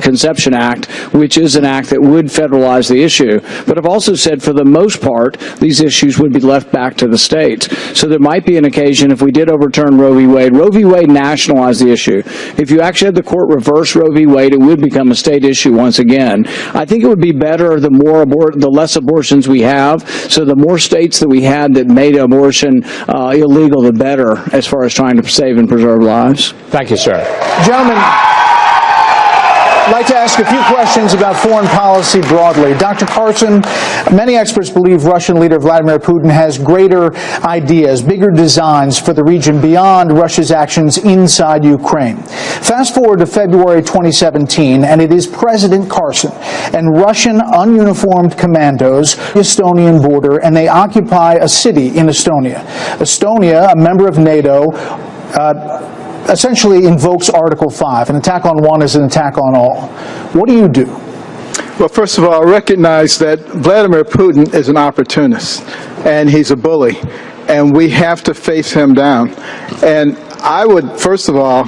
Conception Act, which is an act that would federalize the issue. But I've also said for the most part, these issues would be left back to the states. So there might be an occasion if we did overturn Roe v. Wade. Roe v. Wade nationalized the issue. If you actually had the court reverse Roe v. Wade, it would become a state issue once again. I think it would be better the less abortions we have. So the more states that we had that made abortion illegal, the better as far as trying to save and preserve lives. Thank you, sir. Gentlemen, I'd like to ask a few questions about foreign policy broadly. Dr. Carson, many experts believe Russian leader Vladimir Putin has greater ideas, bigger designs for the region beyond Russia's actions inside Ukraine. Fast forward to February 2017, and it is President Carson and Russian ununiformed commandos the Estonian border, and they occupy a city in Estonia. Estonia, a member of NATO, essentially invokes Article 5. An attack on one is an attack on all. What do you do? Well, first of all, recognize that Vladimir Putin is an opportunist, and he's a bully, and we have to face him down. And I would, first of all,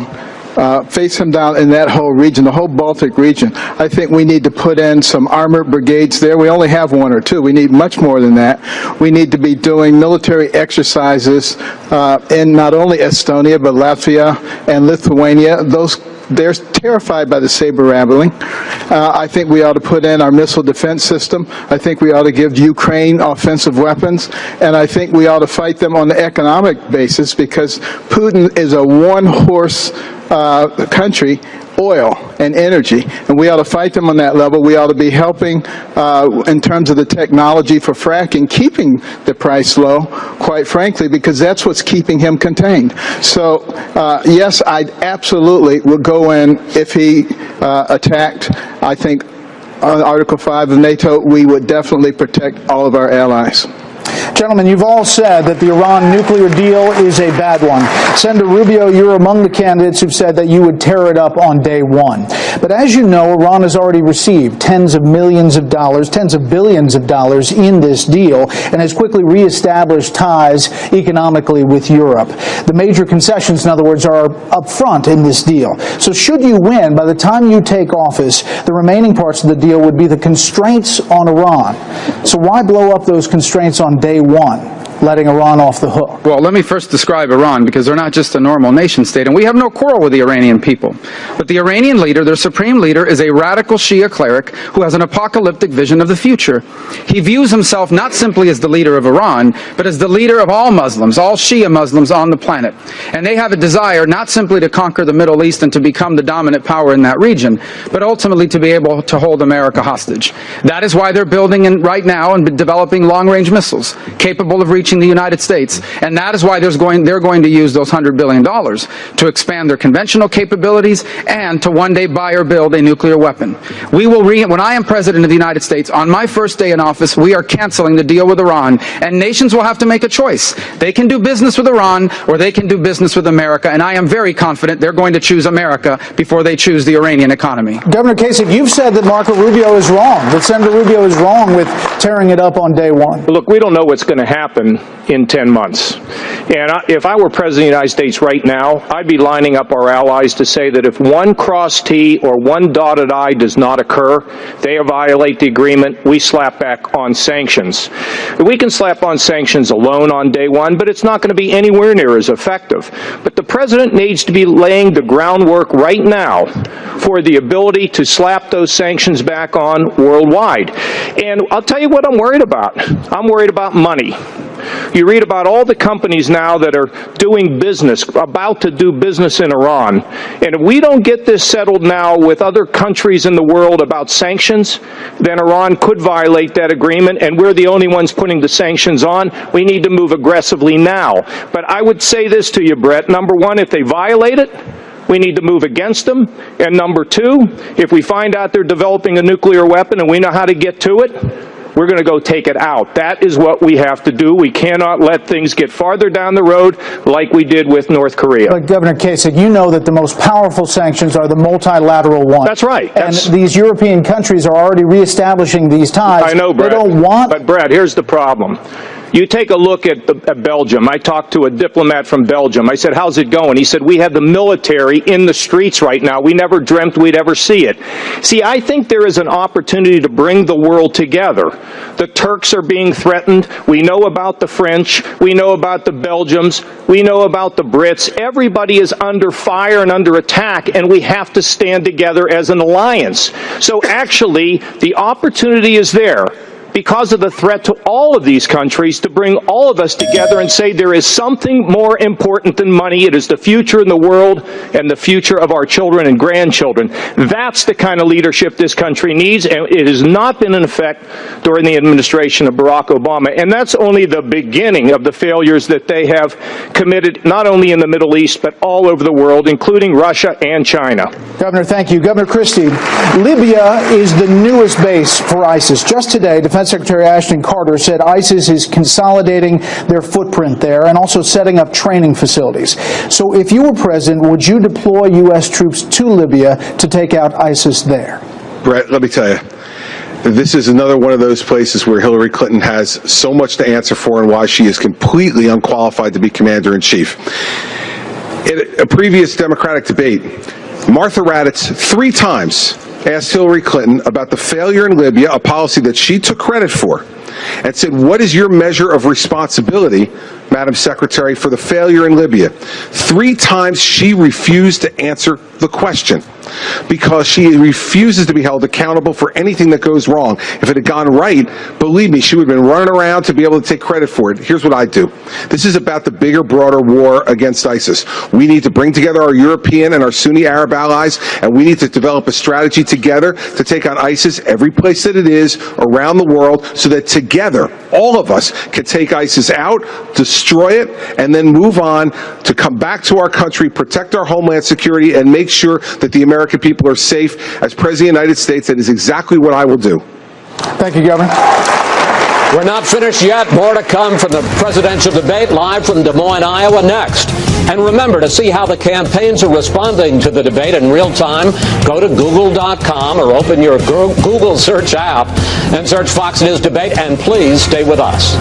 face him down in that whole region, the whole Baltic region. I think we need to put in some armored brigades there. We only have one or two. We need much more than that. We need to be doing military exercises in not only Estonia, but Latvia and Lithuania. They're terrified by the saber rattling. I think we ought to put in our missile defense system. I think we ought to give Ukraine offensive weapons. And I think we ought to fight them on the economic basis, because Putin is a one-horse country, oil and energy, and we ought to fight them on that level. We ought to be helping in terms of the technology for fracking, keeping the price low, quite frankly, because that's what's keeping him contained. So yes, I absolutely would go in if he attacked. I think on Article 5 of NATO, we would definitely protect all of our allies. Gentlemen, you've all said that the Iran nuclear deal is a bad one. Senator Rubio, you're among the candidates who've said that you would tear it up on day one. But as you know, Iran has already received tens of millions of dollars, tens of billions of dollars in this deal, and has quickly reestablished ties economically with Europe. The major concessions, in other words, are up front in this deal. So should you win, by the time you take office, the remaining parts of the deal would be the constraints on Iran. So why blow up those constraints on day one, letting Iran off the hook? Well, let me first describe Iran, because they're not just a normal nation state, and we have no quarrel with the Iranian people. But the Iranian leader, their supreme leader, is a radical Shia cleric who has an apocalyptic vision of the future. He views himself not simply as the leader of Iran, but as the leader of all Muslims, all Shia Muslims on the planet. And they have a desire not simply to conquer the Middle East and to become the dominant power in that region, but ultimately to be able to hold America hostage. That is why they're building right now and developing long-range missiles capable of reaching the United States, and that is why they're going to use those $100 billion to expand their conventional capabilities and to one day buy or build a nuclear weapon. When I am President of the United States, on my first day in office, we are canceling the deal with Iran, and nations will have to make a choice. They can do business with Iran, or they can do business with America, and I am very confident they're going to choose America before they choose the Iranian economy. Governor Kasich, you've said that Marco Rubio is wrong, that Senator Rubio is wrong with tearing it up on day one. Look, we don't know what's going to happen in 10 months. And if I were President of the United States right now, I'd be lining up our allies to say that if one crossed T or one dotted I does not occur, they violate the agreement, we slap back on sanctions. We can slap on sanctions alone on day one, but it's not going to be anywhere near as effective. But the President needs to be laying the groundwork right now for the ability to slap those sanctions back on worldwide. And I'll tell you what I'm worried about. I'm worried about money. You read about all the companies now that are doing business, about to do business in Iran. And if we don't get this settled now with other countries in the world about sanctions, then Iran could violate that agreement, and we're the only ones putting the sanctions on. We need to move aggressively now. But I would say this to you, Brett. Number one, if they violate it, we need to move against them. And number two, if we find out they're developing a nuclear weapon and we know how to get to it, we're going to go take it out. That is what we have to do. We cannot let things get farther down the road like we did with North Korea. But Governor Kasich, you know that the most powerful sanctions are the multilateral ones. That's right. And these European countries are already reestablishing these ties. I know, Brett. They don't want... But, Brett, here's the problem. You take a look at Belgium. I talked to a diplomat from Belgium. I said, how's it going? He said, we have the military in the streets right now. We never dreamt we'd ever see it. See, I think there is an opportunity to bring the world together. The Turks are being threatened. We know about the French. We know about the Belgians. We know about the Brits. Everybody is under fire and under attack, and we have to stand together as an alliance. So actually, the opportunity is there, because of the threat to all of these countries, to bring all of us together and say there is something more important than money. It is the future in the world and the future of our children and grandchildren. That's the kind of leadership this country needs, and it has not been in effect during the administration of Barack Obama. And that's only the beginning of the failures that they have committed, not only in the Middle East, but all over the world, including Russia and China. Governor, thank you. Governor Christie, Libya is the newest base for ISIS. Just today, Defense Secretary Ashton Carter said ISIS is consolidating their footprint there and also setting up training facilities. So if you were president, would you deploy U.S. troops to Libya to take out ISIS there? Brett, let me tell you, this is another one of those places where Hillary Clinton has so much to answer for and why she is completely unqualified to be commander-in-chief. In a previous Democratic debate, Martha Raddatz 3 times asked Hillary Clinton about the failure in Libya, a policy that she took credit for, and said, what is your measure of responsibility, Madam Secretary, for the failure in Libya? 3 times she refused to answer the question because she refuses to be held accountable for anything that goes wrong. If it had gone right, believe me, she would have been running around to be able to take credit for it. Here's what I do. This is about the bigger, broader war against ISIS. We need to bring together our European and our Sunni Arab allies, and we need to develop a strategy together to take on ISIS every place that it is around the world so that together, all of us can take ISIS out, destroy it, and then move on to come back to our country, protect our homeland security, and make sure that the American people are safe. As President of the United States, that is exactly what I will do. Thank you, Governor. We're not finished yet. More to come from the presidential debate live from Des Moines, Iowa next. And remember, to see how the campaigns are responding to the debate in real time, go to Google.com or open your Google search app and search Fox News Debate, and please stay with us.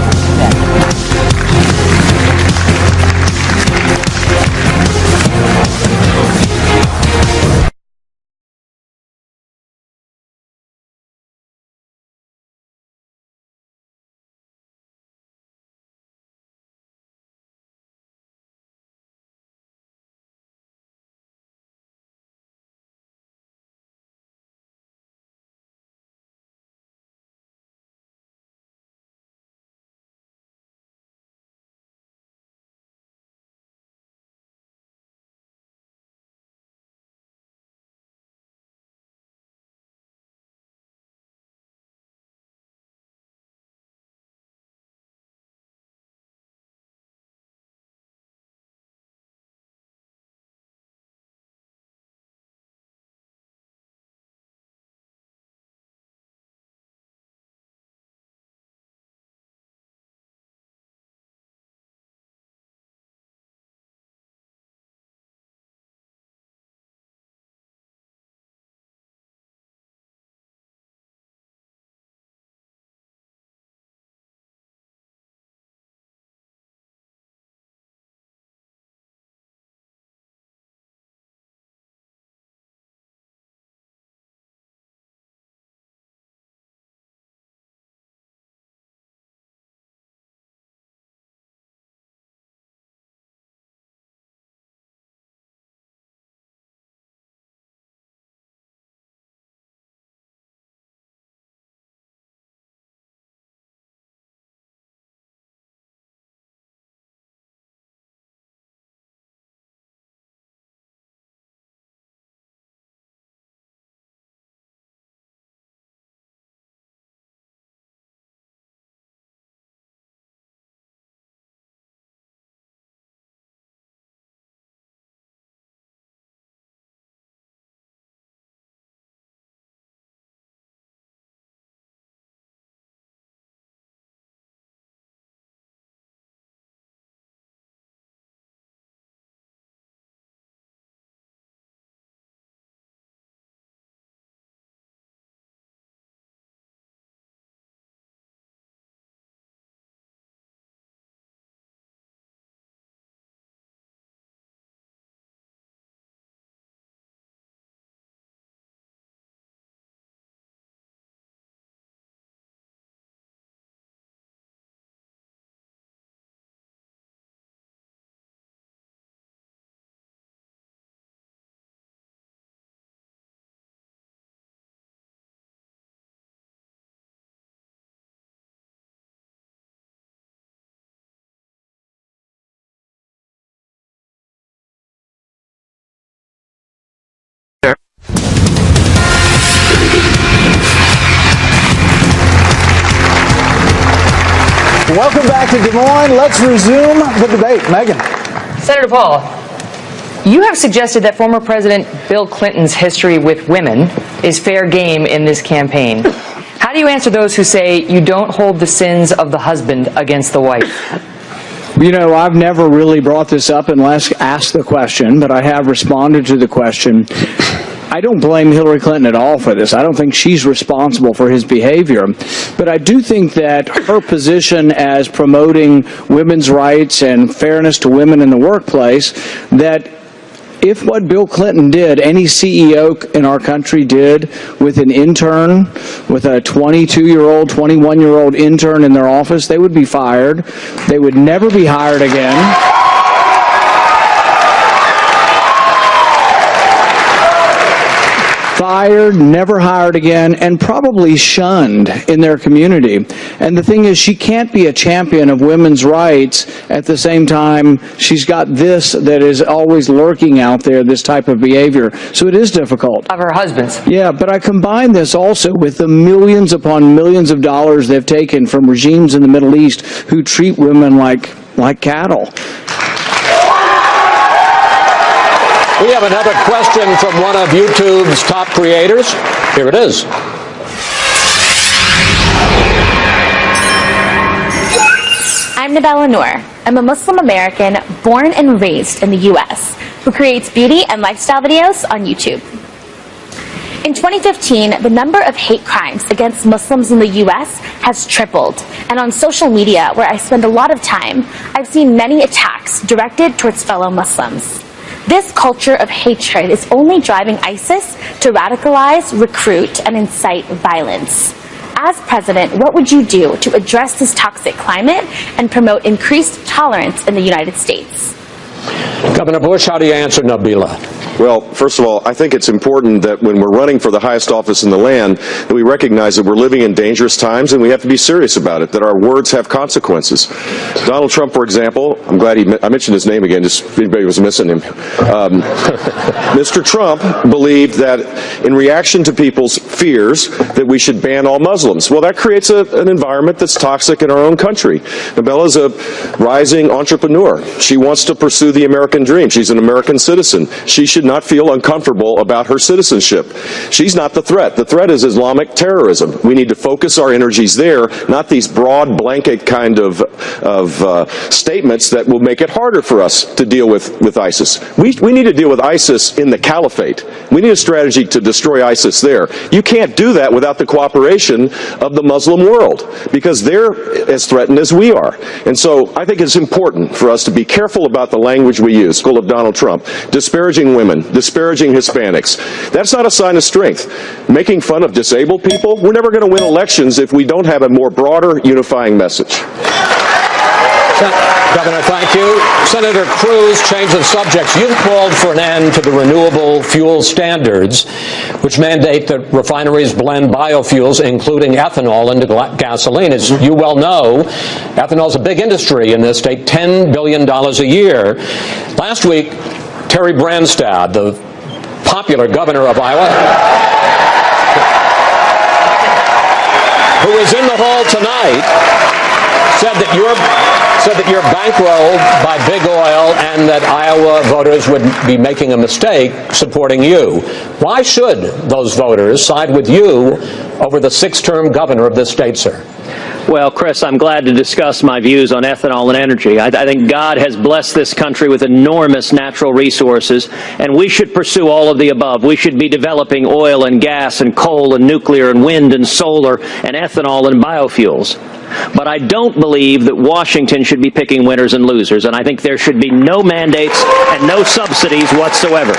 Welcome back to Des Moines. Let's resume the debate. Megan. Senator Paul, you have suggested that former President Bill Clinton's history with women is fair game in this campaign. How do you answer those who say you don't hold the sins of the husband against the wife? You know, I've never really brought this up unless asked the question, but I have responded to the question. I don't blame Hillary Clinton at all for this. I don't think she's responsible for his behavior. But I do think that her position as promoting women's rights and fairness to women in the workplace, that if what Bill Clinton did, any CEO in our country did with an intern, with a 22-year-old, 21-year-old intern in their office, they would be fired. They would never be hired again. Fired, never hired again, and probably shunned in their community. And the thing is, she can't be a champion of women's rights at the same time she's got this that is always lurking out there, this type of behavior. So it is difficult. Of her husband's. Yeah, but I combine this also with the millions upon millions of dollars they've taken from regimes in the Middle East who treat women like cattle. We have another question from one of YouTube's top creators. Here it is. I'm Nabella Noor. I'm a Muslim American born and raised in the U.S. who creates beauty and lifestyle videos on YouTube. In 2015, the number of hate crimes against Muslims in the U.S. has tripled. And on social media, where I spend a lot of time, I've seen many attacks directed towards fellow Muslims. This culture of hatred is only driving ISIS to radicalize, recruit, and incite violence. As president, what would you do to address this toxic climate and promote increased tolerance in the United States? Governor Bush, how do you answer Nabila? Well, first of all, I think it's important that when we're running for the highest office in the land, that we recognize that we're living in dangerous times and we have to be serious about it, that our words have consequences. Donald Trump, for example, I'm glad I mentioned his name again, just if anybody was missing him. Mr. Trump believed that in reaction to people's fears that we should ban all Muslims. Well, that creates an environment that's toxic in our own country. Nabella's a rising entrepreneur. She wants to pursue the American dream. She's an American citizen. She should not feel uncomfortable about her citizenship. She's not the threat. The threat is Islamic terrorism. We need to focus our energies there, not these broad blanket kind of statements that will make it harder for us to deal with ISIS. We need to deal with ISIS in the caliphate. We need a strategy to destroy ISIS there. You can't do that without the cooperation of the Muslim world, because they're as threatened as we are. And so I think it's important for us to be careful about the language we use, full of Donald Trump, disparaging women, disparaging Hispanics. That's not a sign of strength. Making fun of disabled people, we're never going to win elections if we don't have a more broader, unifying message. Governor, thank you. Senator Cruz, change of subjects. You've called for an end to the renewable fuel standards, which mandate that refineries blend biofuels, including ethanol, into gasoline. As you well know, ethanol is a big industry in this state, $10 billion a year. Last week, Terry Branstad, the popular governor of Iowa, who is in the hall tonight, said that you're bankrolled by big oil and that Iowa voters would be making a mistake supporting you. Why should those voters side with you over the sixth-term governor of this state, sir? Well, Chris, I'm glad to discuss my views on ethanol and energy. I think God has blessed this country with enormous natural resources, and we should pursue all of the above. We should be developing oil and gas and coal and nuclear and wind and solar and ethanol and biofuels. But I don't believe that Washington should be picking winners and losers, and I think there should be no mandates and no subsidies whatsoever.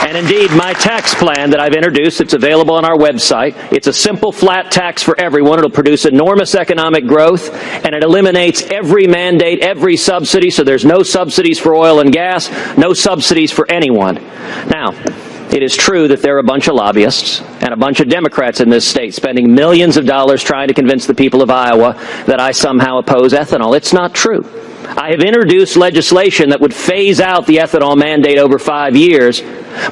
And indeed, my tax plan that I've introduced, it's available on our website. It's a simple flat tax for everyone. It'll produce enormous economic growth, and it eliminates every mandate, every subsidy, so there's no subsidies for oil and gas, no subsidies for anyone. Now, it is true that there are a bunch of lobbyists and a bunch of Democrats in this state spending millions of dollars trying to convince the people of Iowa that I somehow oppose ethanol. It's not true. I have introduced legislation that would phase out the ethanol mandate over 5 years,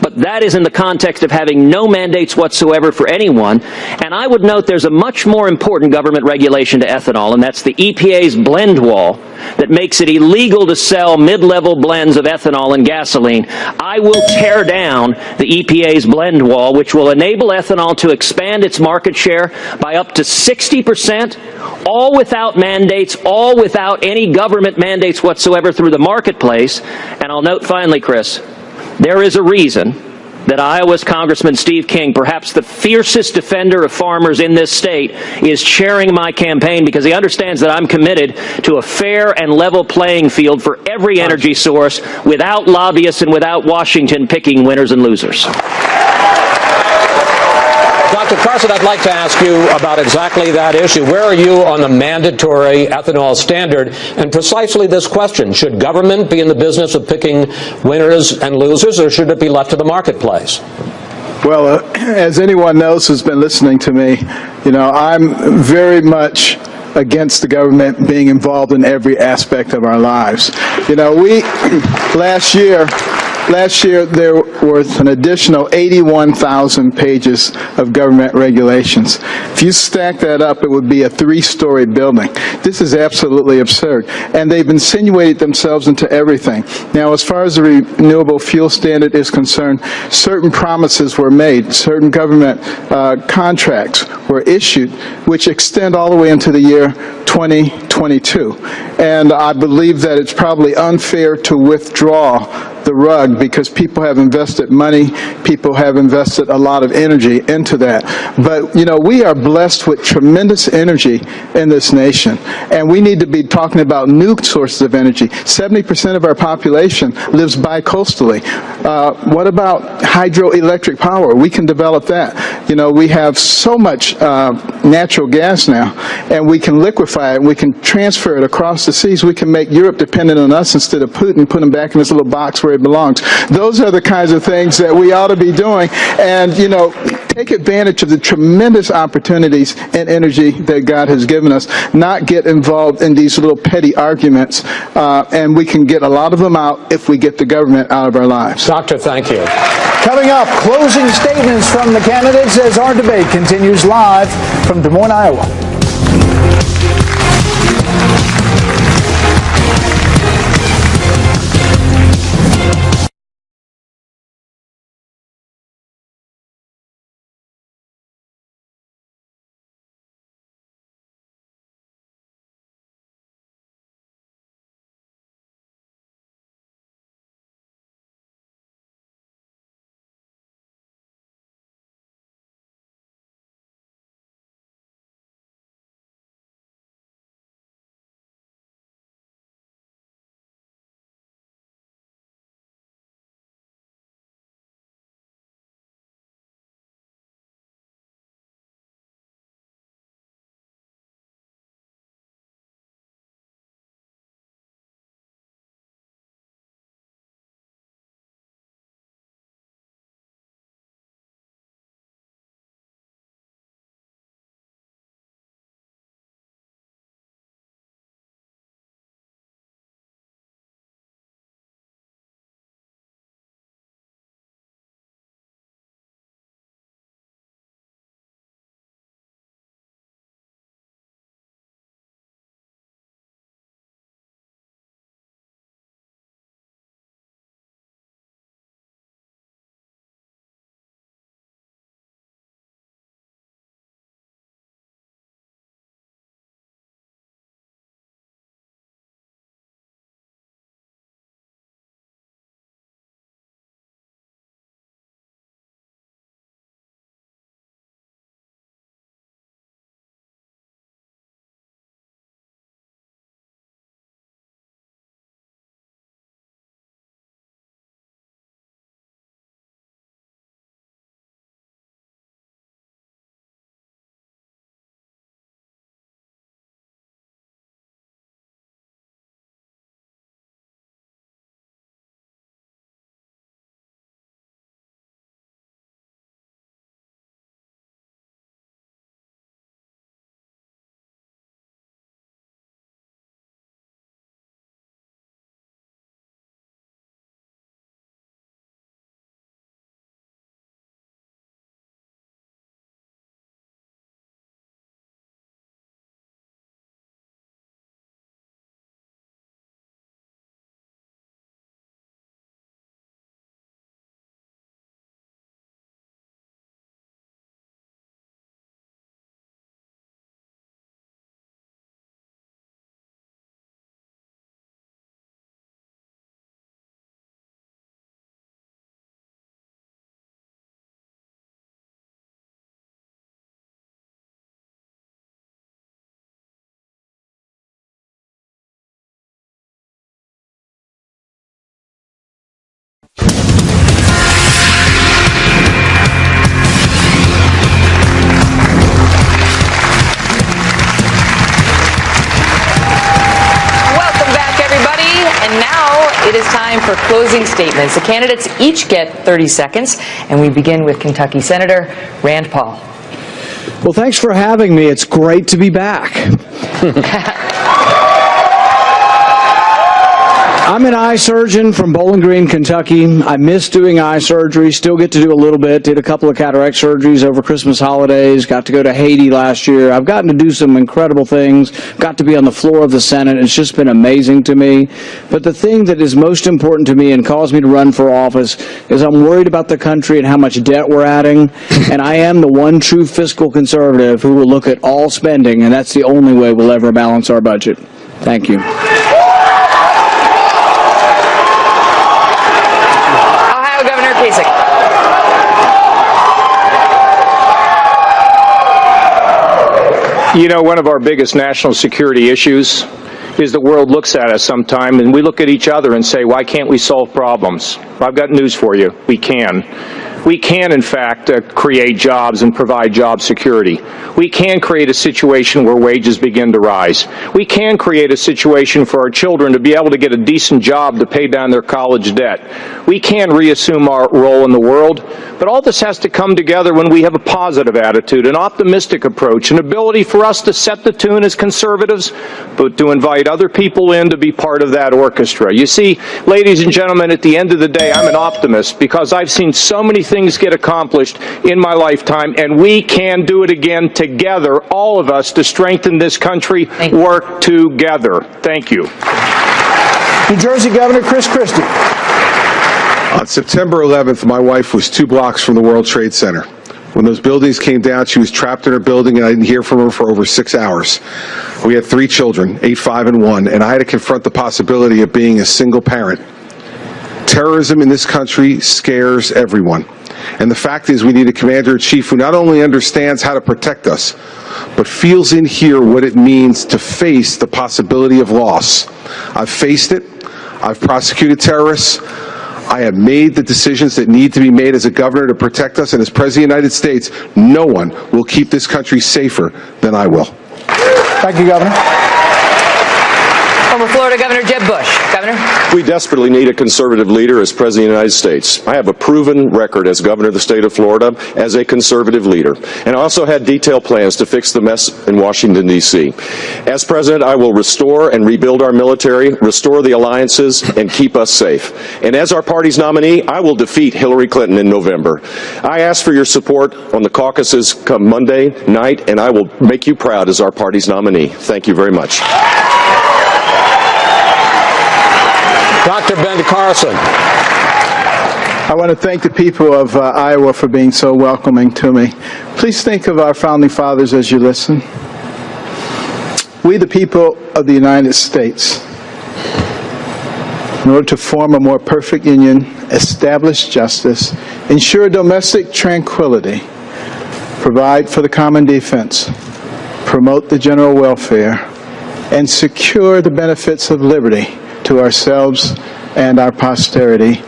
But that is in the context of having no mandates whatsoever for anyone. And I would note there's a much more important government regulation to ethanol, and that's the EPA's blend wall that makes it illegal to sell mid-level blends of ethanol and gasoline. I will tear down the EPA's blend wall, which will enable ethanol to expand its market share by up to 60%, all without mandates, all without any government mandates whatsoever through the marketplace. And I'll note finally, Chris, there is a reason that Iowa's Congressman Steve King, perhaps the fiercest defender of farmers in this state, is chairing my campaign, because he understands that I'm committed to a fair and level playing field for every energy source without lobbyists and without Washington picking winners and losers. Dr. Carson, I'd like to ask you about exactly that issue. Where are you on the mandatory ethanol standard? And precisely this question, should government be in the business of picking winners and losers, or should it be left to the marketplace? Well, as anyone knows who's been listening to me, I'm very much against the government being involved in every aspect of our lives. Last year, there was an additional 81,000 pages of government regulations. If you stack that up, it would be a 3-story building. This is absolutely absurd. And they've insinuated themselves into everything. Now, as far as the renewable fuel standard is concerned, certain promises were made, certain government contracts were issued, which extend all the way into the year 2022. And I believe that it's probably unfair to withdraw the rug, because people have invested money, people have invested a lot of energy into that. But, we are blessed with tremendous energy in this nation, and we need to be talking about new sources of energy. 70% of our population lives bi-coastally. What about hydroelectric power? We can develop that. We have so much natural gas now, and we can liquefy it, we can transfer it across the seas. We can make Europe dependent on us instead of Putin putting them back in this little box where it belongs. Those are the kinds of things that we ought to be doing, and take advantage of the tremendous opportunities in energy that God has given us, not get involved in these little petty arguments, and we can get a lot of them out if we get the government out of our lives. Doctor, thank you. Coming up, closing statements from the candidates as our debate continues live from Des Moines, Iowa. time for closing statements. The candidates each get 30 seconds, and we begin with Kentucky Senator Rand Paul. Well, thanks for having me. It's great to be back. I'm an eye surgeon from Bowling Green, Kentucky. I miss doing eye surgery, still get to do a little bit. Did a couple of cataract surgeries over Christmas holidays, got to go to Haiti last year. I've gotten to do some incredible things, got to be on the floor of the Senate. It's just been amazing to me. But the thing that is most important to me and caused me to run for office is I'm worried about the country and how much debt we're adding. And I am the one true fiscal conservative who will look at all spending, and that's the only way we'll ever balance our budget. Thank you. You know, one of our biggest national security issues is the world looks at us sometime and we look at each other and say, why can't we solve problems? I've got news for you. We can. We can, in fact, create jobs and provide job security. We can create a situation where wages begin to rise. We can create a situation for our children to be able to get a decent job to pay down their college debt. We can reassume our role in the world, but all this has to come together when we have a positive attitude, an optimistic approach, an ability for us to set the tune as conservatives, but to invite other people in to be part of that orchestra. You see, ladies and gentlemen, at the end of the day, I'm an optimist because I've seen so many things get accomplished in my lifetime, and we can do it again together, all of us, to strengthen this country. Work together. Thank you. New Jersey Governor Chris Christie. On September 11th, my wife was 2 blocks from the World Trade Center. When those buildings came down, she was trapped in her building, and I didn't hear from her for over 6 hours. We had 3 children, 8, 5, and 1, and I had to confront the possibility of being a single parent. Terrorism in this country scares everyone. And the fact is, we need a commander-in-chief who not only understands how to protect us, but feels in here what it means to face the possibility of loss. I've faced it. I've prosecuted terrorists. I have made the decisions that need to be made as a governor to protect us, and as President of the United States, no one will keep this country safer than I will. Thank you, Governor. Former Florida Governor Jeb Bush. Governor? We desperately need a conservative leader as President of the United States. I have a proven record as governor of the state of Florida as a conservative leader. And I also had detailed plans to fix the mess in Washington, D.C. As president, I will restore and rebuild our military, restore the alliances, and keep us safe. And as our party's nominee, I will defeat Hillary Clinton in November. I ask for your support on the caucuses come Monday night, and I will make you proud as our party's nominee. Thank you very much. Dr. Ben Carson. I want to thank the people of Iowa for being so welcoming to me. Please think of our founding fathers as you listen. We, the people of the United States, in order to form a more perfect union, establish justice, ensure domestic tranquility, provide for the common defense, promote the general welfare, and secure the benefits of liberty to ourselves and our posterity,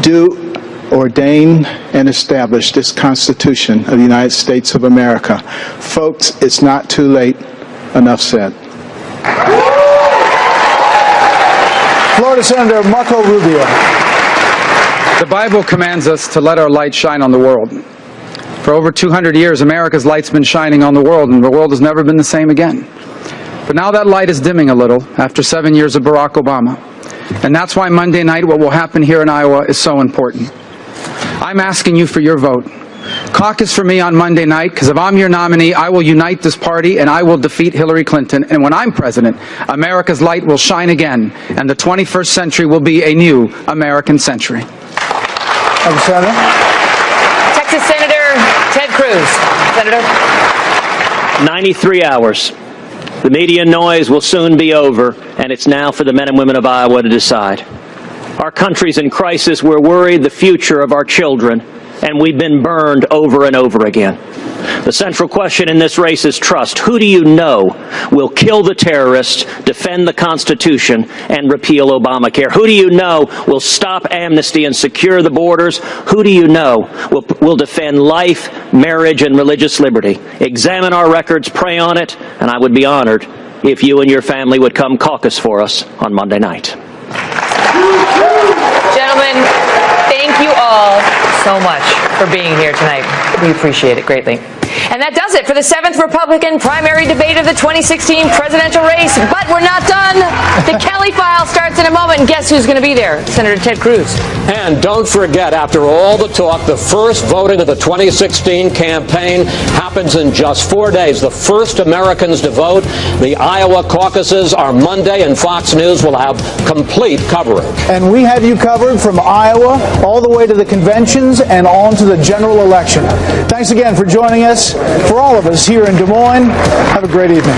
do ordain and establish this Constitution of the United States of America. Folks, it's not too late. Enough said. Florida Senator Marco Rubio. The Bible commands us to let our light shine on the world. For over 200 years, America's light's been shining on the world, and the world has never been the same again. But now that light is dimming a little after 7 years of Barack Obama. And that's why Monday night, what will happen here in Iowa is so important. I'm asking you for your vote. Caucus for me on Monday night, because if I'm your nominee, I will unite this party and I will defeat Hillary Clinton. And when I'm president, America's light will shine again, and the 21st century will be a new American century. Thank you, Senator. Texas Senator Ted Cruz. Senator? 93 hours. The media noise will soon be over, and it's now for the men and women of Iowa to decide. Our country's in crisis. We're worried the future of our children, and we've been burned over and over again. The central question in this race is trust. Who do you know will kill the terrorists, defend the Constitution, and repeal Obamacare? Who do you know will stop amnesty and secure the borders? Who do you know will defend life, marriage, and religious liberty? Examine our records, pray on it, and I would be honored if you and your family would come caucus for us on Monday night. Gentlemen, thank you all so much for being here tonight. We appreciate it greatly. And that does it for the 7th Republican primary debate of the 2016 presidential race. But we're not done. The Kelly File starts in a moment, and guess who's going to be there? Senator Ted Cruz. And don't forget, after all the talk, the first voting of the 2016 campaign happens in just 4 days. The first Americans to vote. The Iowa caucuses are Monday, and Fox News will have complete coverage. And we have you covered from Iowa all the way to the conventions and on to the general election. Thanks again for joining us. For all of us here in Des Moines, have a great evening.